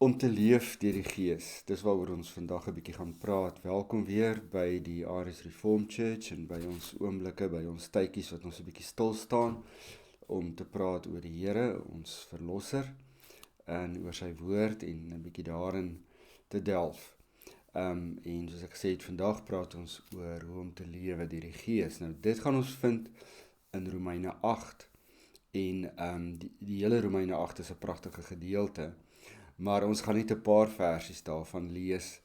Om te leef deur die Gees, dis waaroor ons vandag 'n bietjie gaan praat. Welkom weer by die Aries Reformed Church en by ons oomblikke, by ons tydjies wat ons 'n bietjie stil staan om te praat oor die Here, ons verlosser, en oor sy woord en 'n bietjie daarin te delf. En soos ek gesê het, vandag praat ons oor hoe om te lewe deur die Gees. Nou dit gaan ons vind in Romeine 8 en die hele Romeine 8 is 'n pragtige gedeelte. Maar ons gaan net 'n paar versies daarvan lees,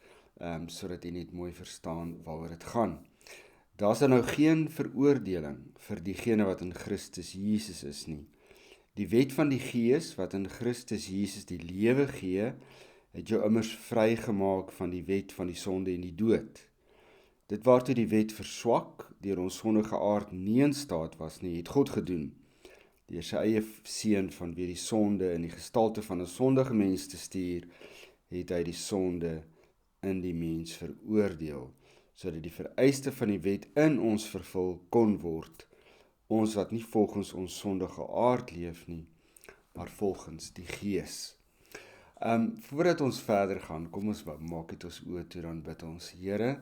sodat jy net mooi verstaan waaroor dit gaan. Daar's nou geen veroordeling vir diegene wat in Christus Jesus is nie. Die wet van die Gees wat in Christus Jesus die lewe gee, het jou immers vrygemaak van die wet van die sonde en die dood. Dit waartoe die wet verswak deur ons sondige aard nie in staat was nie, het God gedoen. Deur sy eie seun vanweë die sonde in die gestalte van 'n sondige mens te stuur, het hy die sonde in die mens veroordeel, sodat die vereiste van die wet in ons vervul kon word, ons wat nie volgens ons sondige aard leef nie, maar volgens die Gees. Voordat ons verder gaan, kom ons maak dit ons oë toe, dan bid ons. Here,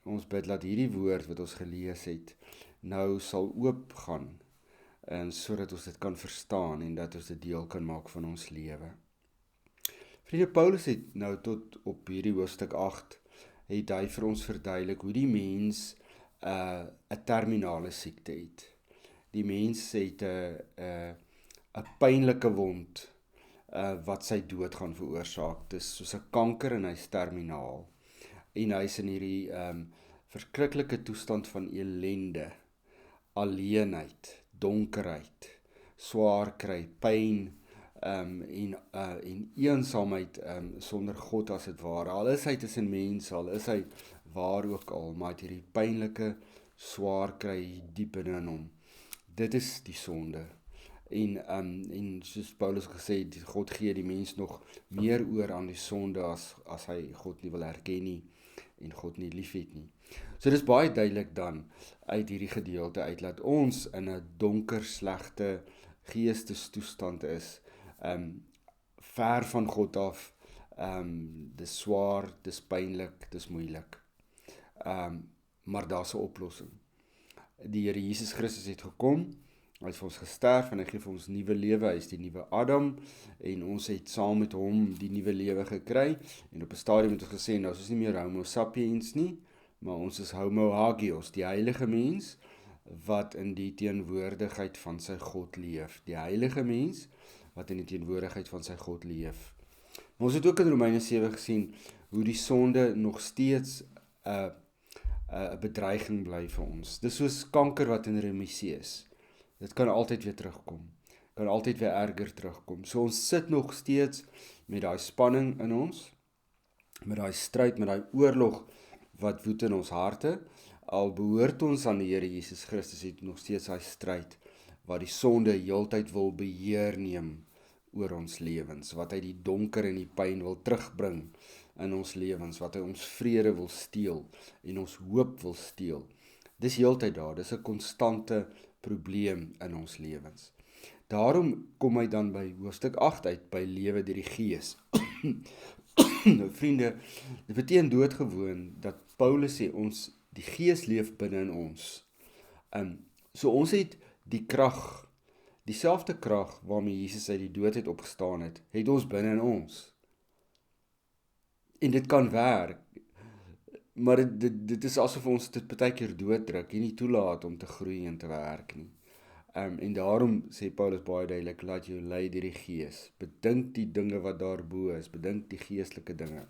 ons bid dat hierdie woord wat ons gelees het, nou sal oopgaan, en sodat ons dit kan verstaan en dat ons dit deel kan maak van ons lewe. Vriende, Paulus het nou tot op hierdie hoofstuk 8 het hy vir ons verduidelik hoe die mens 'n terminale siekte het. Die mens het 'n pynlike wond wat sy dood gaan veroorsaak. Dis soos 'n kanker en hy's terminaal. En hy's in hierdie verskriklike toestand van ellende, alleenheid, donkerheid, swaar kry, pyn en eensaamheid sonder God as dit ware. Al is hy tussen mense, al is hy waar ook al, maar het hierdie pynlike swaar kry diep binne in hom. Dit is die sonde. En soos Paulus gesê het, God gee die mens nog meer oor aan die sonde as hy God nie wil herken nie en God nie liefhet nie. So dis baie duidelik dan uit hierdie gedeelte uit dat ons in 'n donker, slegte geestestoestand is, ver van God af, dis swaar, dis pynlik, dis moeilik. Maar daar's 'n oplossing. Die Here Jesus Christus het gekom, hy het vir ons gesterf en hy gee vir ons nuwe lewe, hy is die nuwe Adam en ons het saam met hom die nuwe lewe gekry en op 'n stadium het ons gesê, nou is ons nie meer homo sapiens nie, maar ons is homo hagios, die heilige mens wat in die teenwoordigheid van sy God leef. Die heilige mens wat in die teenwoordigheid van sy God leef. Maar ons het ook in Romeine 7 gesien hoe die sonde nog steeds 'n bedreiging bly vir ons. Dis soos kanker wat in remissie is. Dit kan altyd weer terugkom. Kan altyd weer erger terugkom. So ons sit nog steeds met daai spanning in ons, met daai stryd, met daai oorlog wat woed in ons harte. Al behoort ons aan die Here Jesus Christus, het nog steeds daai stryd wat die sonde heeltyd wil beheer neem oor ons lewens, wat hy die donker en die pyn wil terugbring in ons lewens, wat hy ons vrede wil steel en ons hoop wil steel. Dis heeltyd daar, dis 'n konstante probleem in ons lewens. Daarom kom hy dan by hoofstuk 8 uit, by lewe deur die Gees. Nou vriende, dit beteken doodgewoon dat Paulus sê ons, die Gees leef binne in ons. So ons het die krag, dieselfde krag waarmee Jesus uit die dood het opgestaan het ons binne in ons. En dit kan werk, maar dit is asof ons dit baie keer dooddruk en nie toelaat om te groei en te werk nie. En daarom sê Paulus baie duidelik, laat jou lei deur die Gees. Bedink die dinge wat daarbo is, bedink die geestelike dinge.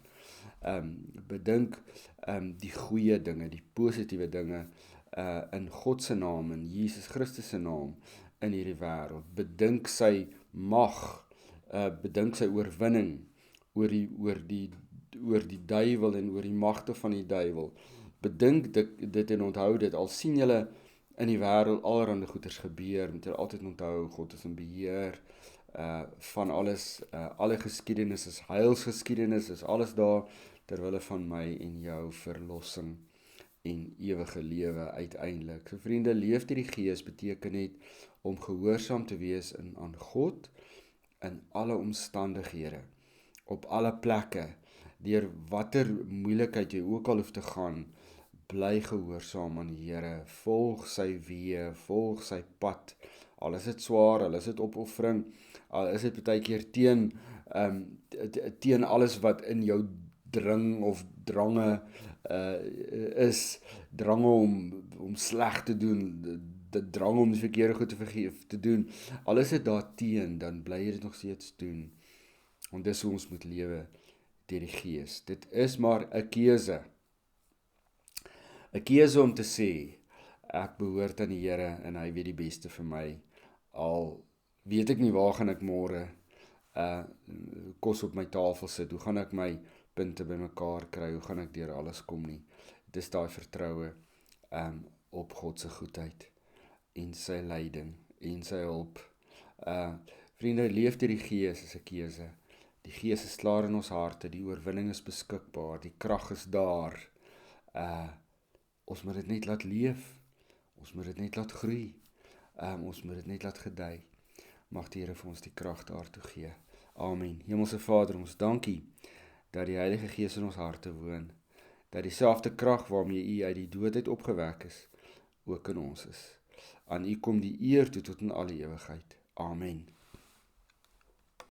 Bedink die goeie dinge, die positiewe dinge in God se naam, in Jesus Christus se naam in hierdie wêreld. Bedink sy mag, bedink sy oorwinning oor die duiwel en oor die magte van die duiwel. Bedink dit en onthou dit, al sien julle in die wêreld allerhande goeders gebeur, moet jy altyd onthou, God is in beheer van alles, alle geskiedenis is heilsgeskiedenis, is alles daar terwille van my en jou verlossing en ewige lewe uiteindelik. So vriende, leef deur die Gees beteken net om gehoorsaam te wees aan God in alle omstandighede. op alle plekke, deur watter moeilikheid jy ook al hoef te gaan, bly gehoorsaam aan die Here, volg sy weë, volg sy pad, al is dit swaar, al is dit opoffering, al is dit baie keer teen alles wat in jou dring of drange is, drange om sleg te doen, dit drang om die verkeerde goed te doen, al is dit daar teen, dan bly jy dit nog steeds doen, want dis hoe ons moet lewe, deur die Gees. Dit is maar 'n keuse om te sê, ek behoort aan die Here en hy weet die beste vir my, al weet ek nie waar gaan ek môre kos op my tafel sit, hoe gaan ek my punte bymekaar kry, hoe gaan ek deur alles kom nie. Dit is daai vertroue op God se goedheid en sy leiding en sy hulp. Vriende, leef deur die Gees is 'n keuse. Die Gees is klaar in ons harte, die oorwinning is beskikbaar, die krag is daar. Ons moet dit net laat leef, ons moet dit net laat groei, ons moet dit net laat gedei. Mag die Here vir ons die krag daartoe gee. Amen. Hemelse Vader, ons dankie dat die Heilige Gees in ons harte woon, dat dieselfde krag waarmee U uit die dood uit opgewek is, ook in ons is. Aan U kom die eer toe tot in alle ewigheid. Amen.